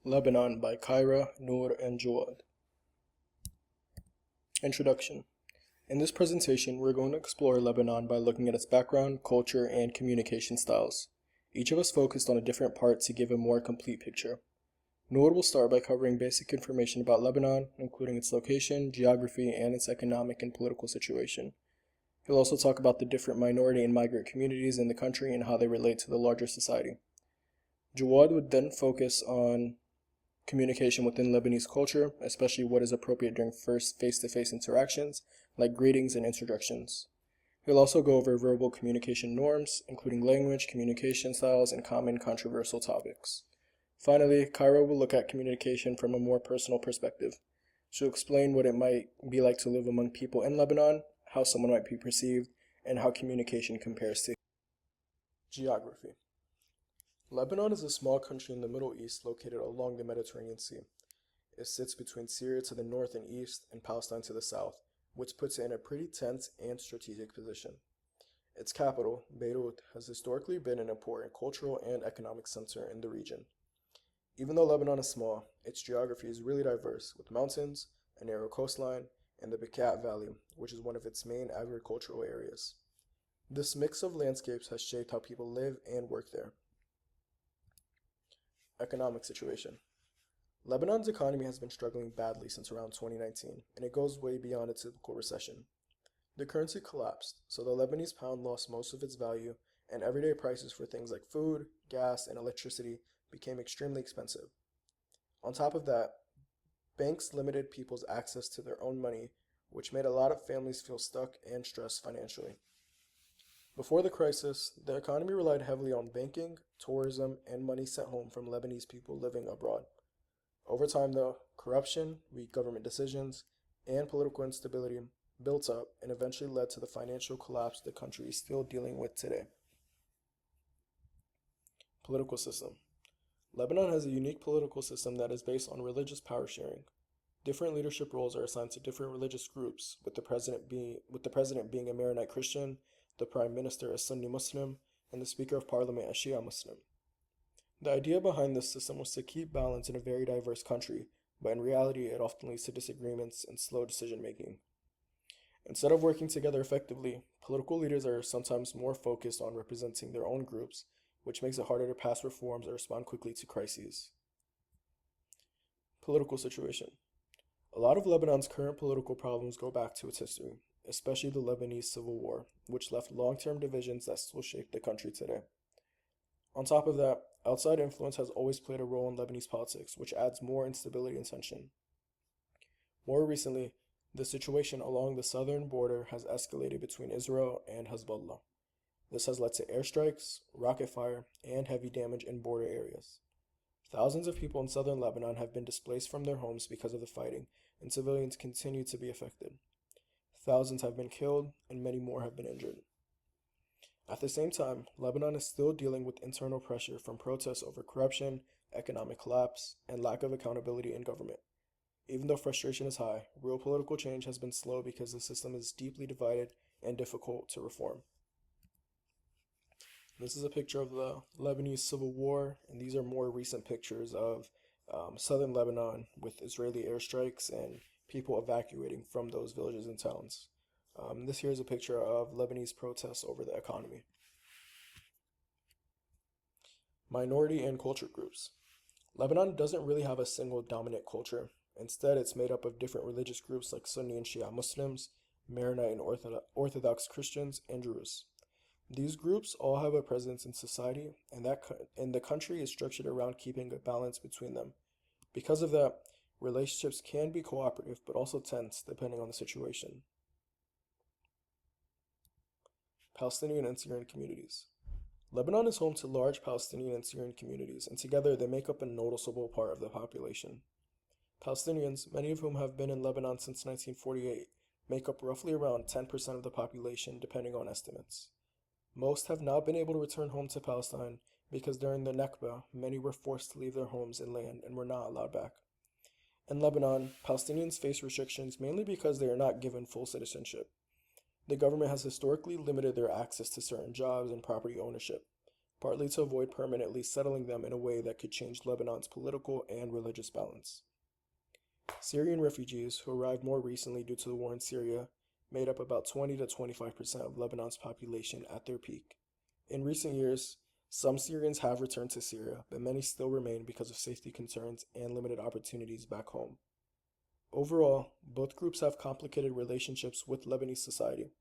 Lebanon by Kyra, Noor, and Jawad. Introduction. In this presentation, we're going to explore Lebanon by looking at its background, culture, and communication styles. Each of us focused on a different part to give a more complete picture. Noor will start by covering basic information about Lebanon, including its location, geography, and its economic and political situation. He'll also talk about the different minority and migrant communities in the country and how they relate to the larger society. Jawad would then focus on communication within Lebanese culture, especially what is appropriate during first face-to-face interactions, like greetings and introductions. He'll also go over verbal communication norms, including language, communication styles, and common controversial topics. Finally, Kyra will look at communication from a more personal perspective. She'll explain what it might be like to live among people in Lebanon, how someone might be perceived, and how communication compares to geography. Lebanon is a small country in the Middle East located along the Mediterranean Sea. It sits between Syria to the north and east and Palestine to the south, which puts it in a pretty tense and strategic position. Its capital, Beirut, has historically been an important cultural and economic center in the region. Even though Lebanon is small, its geography is really diverse, with mountains, a narrow coastline, and the Bekaa Valley, which is one of its main agricultural areas. This mix of landscapes has shaped how people live and work there. Economic situation. Lebanon's economy has been struggling badly since around 2019, and it goes way beyond a typical recession. The currency collapsed, so the Lebanese pound lost most of its value, and everyday prices for things like food, gas, and electricity became extremely expensive. On top of that, banks limited people's access to their own money, which made a lot of families feel stuck and stressed financially. Before the crisis, the economy relied heavily on banking, tourism, and money sent home from Lebanese people living abroad. Over time, though, corruption, weak government decisions, and political instability built up and eventually led to the financial collapse the country is still dealing with today. Political system. Lebanon has a unique political system that is based on religious power sharing. Different leadership roles are assigned to different religious groups, with the president being a Maronite Christian, the Prime Minister a Sunni Muslim, and the Speaker of Parliament a Shia Muslim. The idea behind this system was to keep balance in a very diverse country, but in reality it often leads to disagreements and slow decision making. Instead of working together effectively, political leaders are sometimes more focused on representing their own groups, which makes it harder to pass reforms or respond quickly to crises. Political situation. A lot of Lebanon's current political problems go back to its history, especially the Lebanese Civil War, which left long-term divisions that still shape the country today. On top of that, outside influence has always played a role in Lebanese politics, which adds more instability and tension. More recently, the situation along the southern border has escalated between Israel and Hezbollah. This has led to airstrikes, rocket fire, and heavy damage in border areas. Thousands of people in southern Lebanon have been displaced from their homes because of the fighting, and civilians continue to be affected. Thousands have been killed, and many more have been injured. At the same time, Lebanon is still dealing with internal pressure from protests over corruption, economic collapse, and lack of accountability in government. Even though frustration is high, real political change has been slow because the system is deeply divided and difficult to reform. This is a picture of the Lebanese Civil War, and these are more recent pictures of southern Lebanon with Israeli airstrikes and people evacuating from those villages and towns. This here is a picture of Lebanese protests over the economy. Minority and culture groups. Lebanon doesn't really have a single dominant culture. Instead, it's made up of different religious groups like Sunni and Shia Muslims, Maronite and Orthodox Christians, and Druze. These groups all have a presence in society, and the country is structured around keeping a balance between them. Because of that, relationships can be cooperative but also tense depending on the situation. Palestinian and Syrian communities. Lebanon is home to large Palestinian and Syrian communities, and together they make up a noticeable part of the population. Palestinians, many of whom have been in Lebanon since 1948, make up roughly around 10% of the population depending on estimates. Most have not been able to return home to Palestine because during the Nakba, many were forced to leave their homes and land and were not allowed back. In Lebanon, Palestinians face restrictions mainly because they are not given full citizenship. The government has historically limited their access to certain jobs and property ownership. partly to avoid permanently settling them in a way that could change Lebanon's political and religious balance. Syrian refugees, who arrived more recently due to the war in Syria, made up about 20 to 25% of Lebanon's population at their peak. In recent years, some Syrians have returned to Syria, but many still remain because of safety concerns and limited opportunities back home. Overall, both groups have complicated relationships with Lebanese society.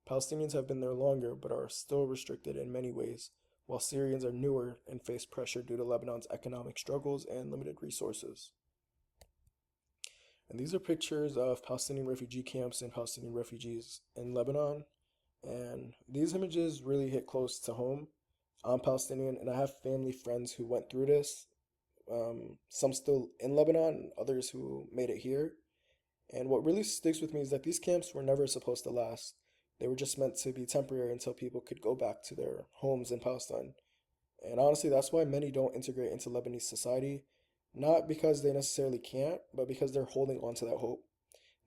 Palestinians have been there longer but are still restricted in many ways, while Syrians are newer and face pressure due to Lebanon's economic struggles and limited resources. And these are pictures of Palestinian refugee camps and Palestinian refugees in Lebanon. And these images really hit close to home. I'm Palestinian and I have family friends who went through this. Some still in Lebanon, others who made it here. And what really sticks with me is that these camps were never supposed to last. They were just meant to be temporary until people could go back to their homes in Palestine. And honestly, that's why many don't integrate into Lebanese society, not because they necessarily can't, but because they're holding on to that hope.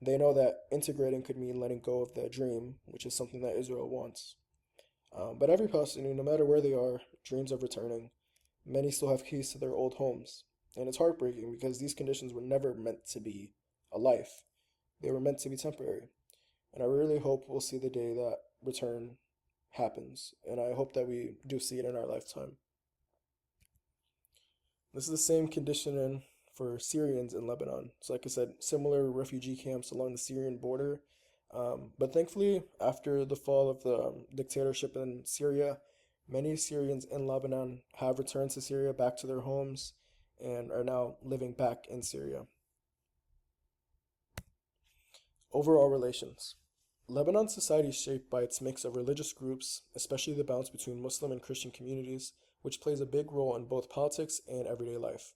They know that integrating could mean letting go of the dream, which is something that Israel wants. But every Palestinian, no matter where they are, dreams of returning. Many still have keys to their old homes. And it's heartbreaking because these conditions were never meant to be a life, they were meant to be temporary. And I really hope we'll see the day that return happens. And I hope that we do see it in our lifetime. This is the same condition for Syrians in Lebanon. So, like I said, similar refugee camps along the Syrian border. But thankfully, after the fall of the dictatorship in Syria, many Syrians in Lebanon have returned to Syria back to their homes and are now living back in Syria. Overall relations. Lebanon society is shaped by its mix of religious groups, especially the balance between Muslim and Christian communities, which plays a big role in both politics and everyday life.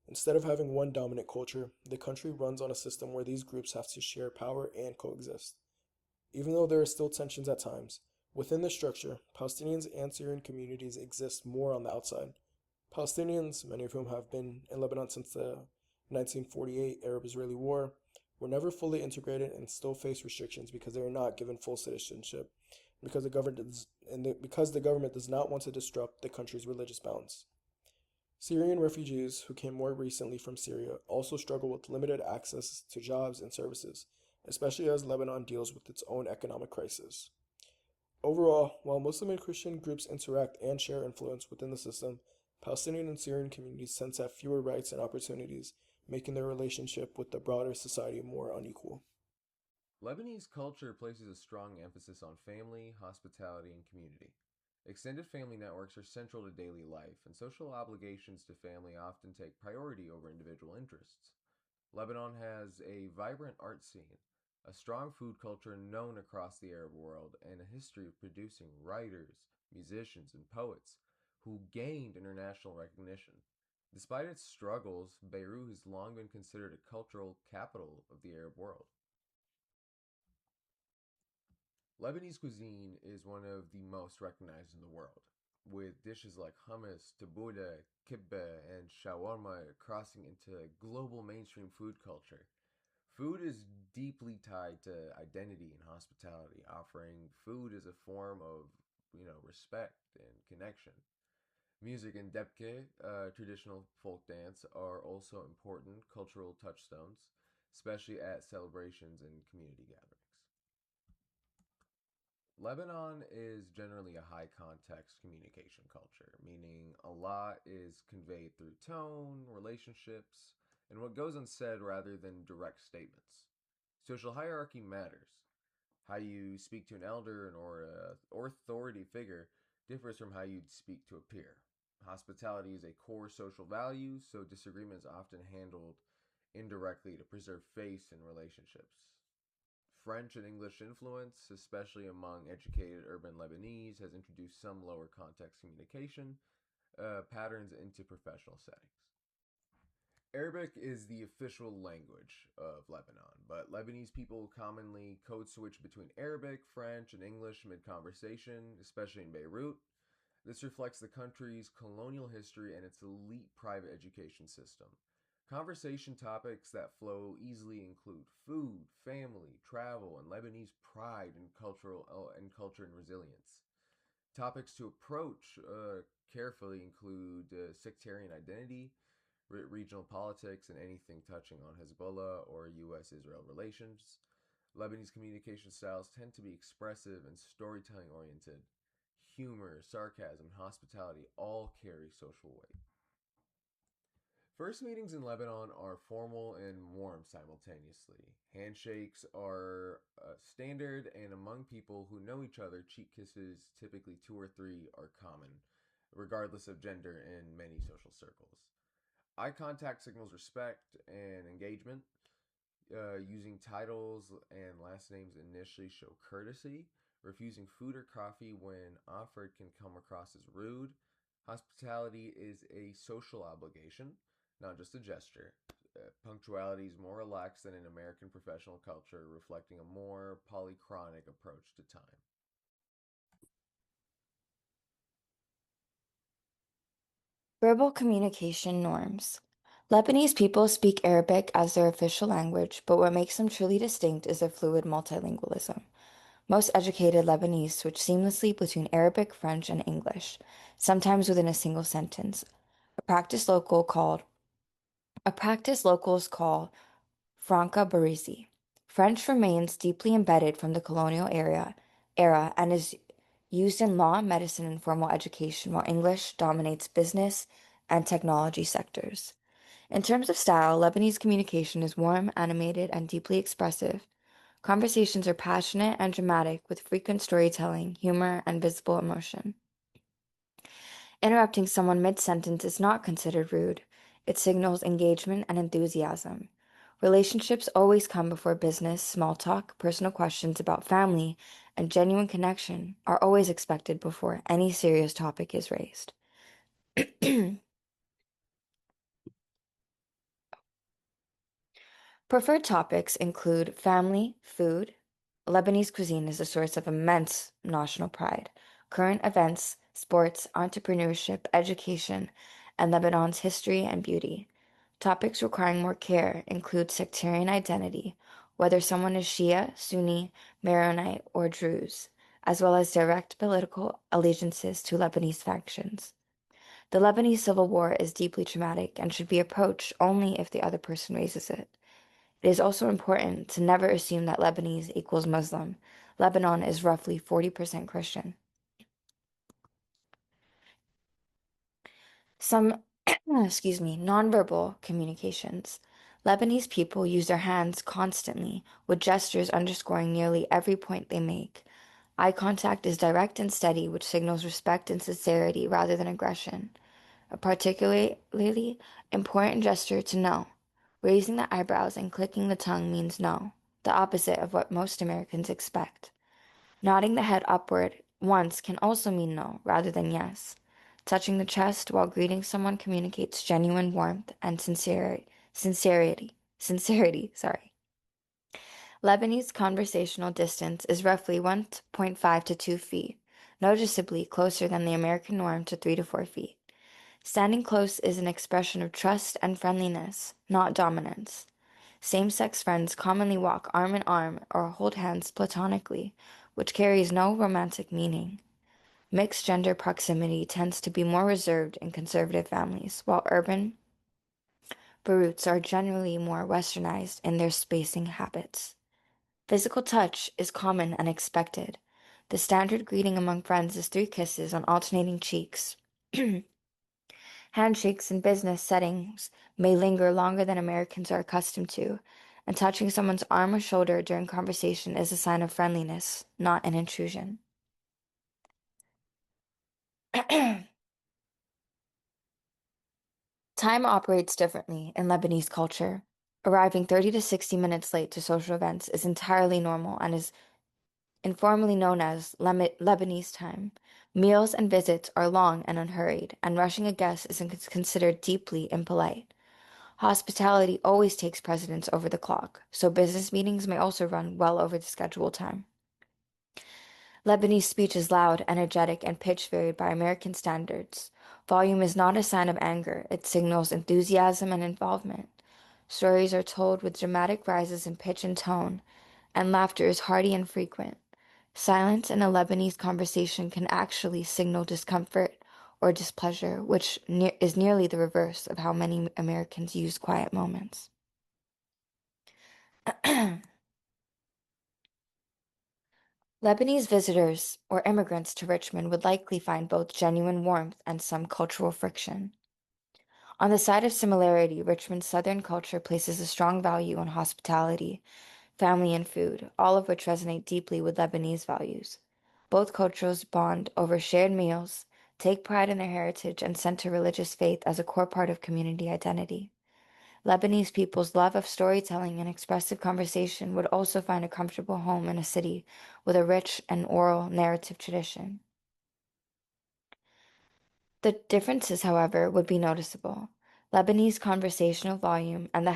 Instead of having one dominant culture, the country runs on a system where these groups have to share power and coexist. Even though there are still tensions at times, within the structure, Palestinians and Syrian communities exist more on the outside. Palestinians, many of whom have been in Lebanon since the 1948 Arab Israeli War, were never fully integrated and still face restrictions because they are not given full citizenship, because the government does not want to disrupt the country's religious balance. Syrian refugees who came more recently from Syria also struggle with limited access to jobs and services, especially as Lebanon deals with its own economic crisis. Overall, while Muslim and Christian groups interact and share influence within the system, Palestinian and Syrian communities tend to have fewer rights and opportunities, making their relationship with the broader society more unequal. Lebanese culture places a strong emphasis on family, hospitality, and community. Extended family networks are central to daily life, and social obligations to family often take priority over individual interests. Lebanon has a vibrant art scene, a strong food culture known across the Arab world, and a history of producing writers, musicians, and poets who gained international recognition. Despite its struggles, Beirut has long been considered a cultural capital of the Arab world. Lebanese cuisine is one of the most recognized in the world, with dishes like hummus, tabbouleh, kibbeh, and shawarma crossing into global mainstream food culture. Food is deeply tied to identity and hospitality, offering food as a form of, respect and connection. Music and debke, traditional folk dance, are also important cultural touchstones, especially at celebrations and community gatherings. Lebanon is generally a high context communication culture, meaning a lot is conveyed through tone, relationships, and what goes unsaid rather than direct statements. Social hierarchy matters. How you speak to an elder or a authority figure differs from how you'd speak to a peer. Hospitality is a core social value, so disagreement is often handled indirectly to preserve face in relationships. French and English influence, especially among educated urban Lebanese, has introduced some lower context communication patterns into professional settings. Arabic is the official language of Lebanon, but Lebanese people commonly code switch between Arabic, French, and English mid conversation, especially in Beirut. This reflects the country's colonial history and its elite private education system. Conversation topics that flow easily include food, family, travel, and Lebanese pride and culture and resilience. Topics to approach carefully include sectarian identity, regional politics, and anything touching on Hezbollah or U.S. Israel relations. Lebanese communication styles tend to be expressive and storytelling oriented. Humor, sarcasm, and hospitality all carry social weight. First meetings in Lebanon are formal and warm simultaneously. Handshakes are standard, and among people who know each other, cheek kisses, typically two or three, are common, regardless of gender in many social circles. Eye contact signals respect and engagement. Using titles and last names initially show courtesy. Refusing food or coffee when offered can come across as rude. Hospitality is a social obligation, not just a gesture. Punctuality is more relaxed than in American professional culture, reflecting a more polychronic approach to time. Verbal communication norms. Lebanese people speak Arabic as their official language, but what makes them truly distinct is their fluid multilingualism. Most educated Lebanese switch seamlessly between Arabic, French, and English, sometimes within a single sentence, a practice local called a practice locals call Franca Barisi. French remains deeply embedded from the colonial era and is used in law, medicine, and formal education, while English dominates business and technology sectors. In terms of style, Lebanese communication is warm, animated, and deeply expressive. Conversations are passionate and dramatic, with frequent storytelling, humor, and visible emotion. Interrupting someone mid sentence is not considered rude. It signals engagement and enthusiasm. Relationships always come before business, small talk, personal questions about family, and genuine connection are always expected before any serious topic is raised. Preferred topics include family, food. Lebanese cuisine is a source of immense national pride. Current events, sports, entrepreneurship, education, and Lebanon's history and beauty. Topics requiring more care include sectarian identity, whether someone is Shia, Sunni, Maronite, or Druze, as well as direct political allegiances to Lebanese factions. The Lebanese civil war is deeply traumatic and should be approached only if the other person raises it. It is also important to never assume that Lebanese equals Muslim. Lebanon is roughly 40% Christian. Some, nonverbal communications. Lebanese people use their hands constantly, with gestures underscoring nearly every point they make. Eye contact is direct and steady, which signals respect and sincerity rather than aggression. A particularly important gesture to no. Raising the eyebrows and clicking the tongue means no, the opposite of what most Americans expect. Nodding the head upward once can also mean no, rather than yes. Touching the chest while greeting someone communicates genuine warmth and sincerity. Lebanese conversational distance is roughly 1.5 to 2 feet, noticeably closer than the American norm to 3 to 4 feet. Standing close is an expression of trust and friendliness, not dominance. Same-sex friends commonly walk arm in arm or hold hands platonically, which carries no romantic meaning. Mixed gender proximity tends to be more reserved in conservative families, while urban Baruts are generally more westernized in their spacing habits. Physical touch is common and expected. The standard greeting among friends is 3 kisses on alternating cheeks. Handshakes in business settings may linger longer than Americans are accustomed to, and touching someone's arm or shoulder during conversation is a sign of friendliness, not an intrusion. Time operates differently in Lebanese culture. Arriving 30 to 60 minutes late to social events is entirely normal and is informally known as Lebanese time. Meals and visits are long and unhurried, and rushing a guest is considered deeply impolite. Hospitality always takes precedence over the clock, so business meetings may also run well over the scheduled time. Lebanese speech is loud, energetic, and pitch varied by American standards. Volume is not a sign of anger, it signals enthusiasm and involvement. Stories are told with dramatic rises in pitch and tone, and laughter is hearty and frequent. Silence in a Lebanese conversation can actually signal discomfort or displeasure, which is nearly the reverse of how many Americans use quiet moments. Lebanese visitors or immigrants to Richmond would likely find both genuine warmth and some cultural friction. On the side of similarity, Richmond's Southern culture places a strong value on hospitality, family, and food, all of which resonate deeply with Lebanese values. Both cultures bond over shared meals, take pride in their heritage, and center religious faith as a core part of community identity. Lebanese people's love of storytelling and expressive conversation would also find a comfortable home in a city with a rich and oral narrative tradition. The differences, however, would be noticeable. Lebanese conversational volume and the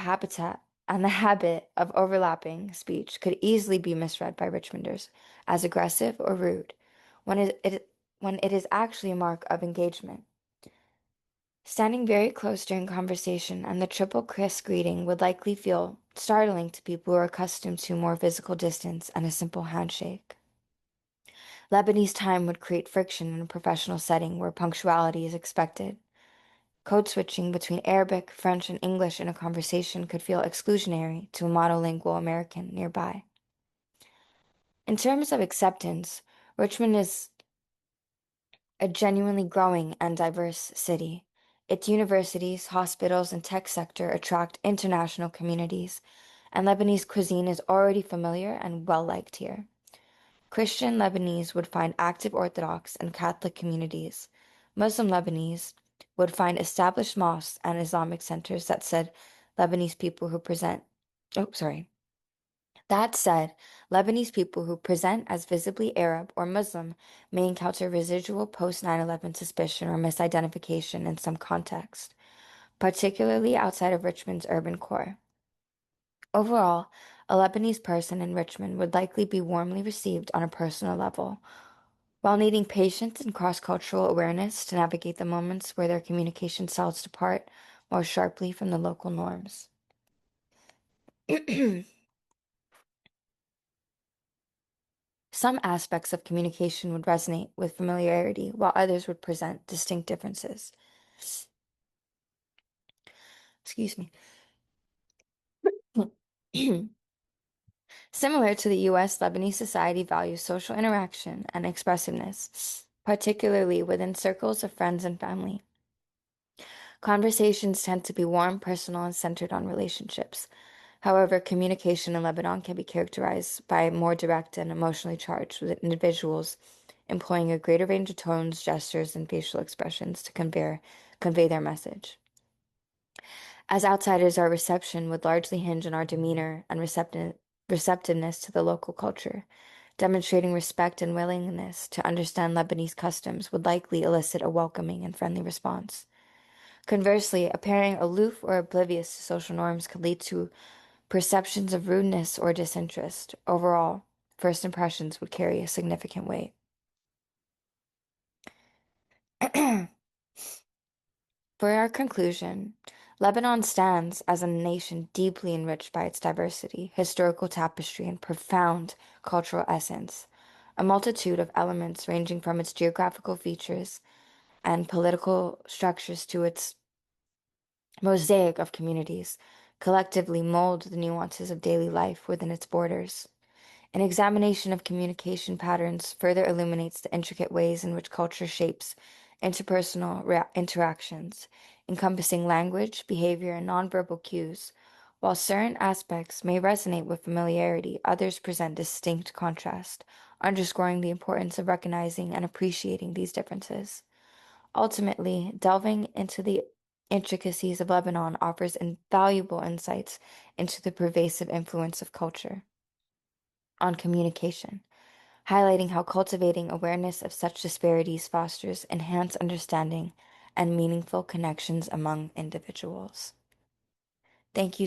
habit of overlapping speech could easily be misread by Richmonders as aggressive or rude, when it is actually a mark of engagement. Standing very close during conversation and the triple kiss greeting would likely feel startling to people who are accustomed to more physical distance and a simple handshake. Lebanese time would create friction in a professional setting where punctuality is expected. Code switching between Arabic, French, and English in a conversation could feel exclusionary to a monolingual American nearby. In terms of acceptance, Richmond is a genuinely growing and diverse city. Its universities, hospitals, and tech sector attract international communities, and Lebanese cuisine is already familiar and well liked here. Christian Lebanese would find active Orthodox and Catholic communities. Muslim Lebanese would find established mosques and Islamic centers that said Lebanese people who present. Oh, sorry. That said, Lebanese people who present as visibly Arab or Muslim may encounter residual post 9/11 suspicion or misidentification in some context, particularly outside of Richmond's urban core. Overall, a Lebanese person in Richmond would likely be warmly received on a personal level, while needing patience and cross-cultural awareness to navigate the moments where their communication styles depart more sharply from the local norms. Some aspects of communication would resonate with familiarity, while others would present distinct differences. Excuse me. Similar to the US, Lebanese society values social interaction and expressiveness, particularly within circles of friends and family. Conversations tend to be warm, personal, and centered on relationships. However, communication in Lebanon can be characterized by more direct and emotionally charged, with individuals employing a greater range of tones, gestures, and facial expressions to convey their message. As outsiders, our reception would largely hinge on our demeanor and receptiveness to the local culture. Demonstrating respect and willingness to understand Lebanese customs would likely elicit a welcoming and friendly response. Conversely, appearing aloof or oblivious to social norms could lead to perceptions of rudeness or disinterest. Overall, first impressions would carry a significant weight. For our conclusion, Lebanon stands as a nation deeply enriched by its diversity, historical tapestry, and profound cultural essence. A multitude of elements ranging from its geographical features and political structures to its mosaic of communities collectively mold the nuances of daily life within its borders. An examination of communication patterns further illuminates the intricate ways in which culture shapes interpersonal interactions, encompassing language, behavior, and nonverbal cues. While certain aspects may resonate with familiarity, others present distinct contrast, underscoring the importance of recognizing and appreciating these differences. Ultimately, delving into the intricacies of Lebanon offers invaluable insights into the pervasive influence of culture on communication, highlighting how cultivating awareness of such disparities fosters enhanced understanding and meaningful connections among individuals. Thank you.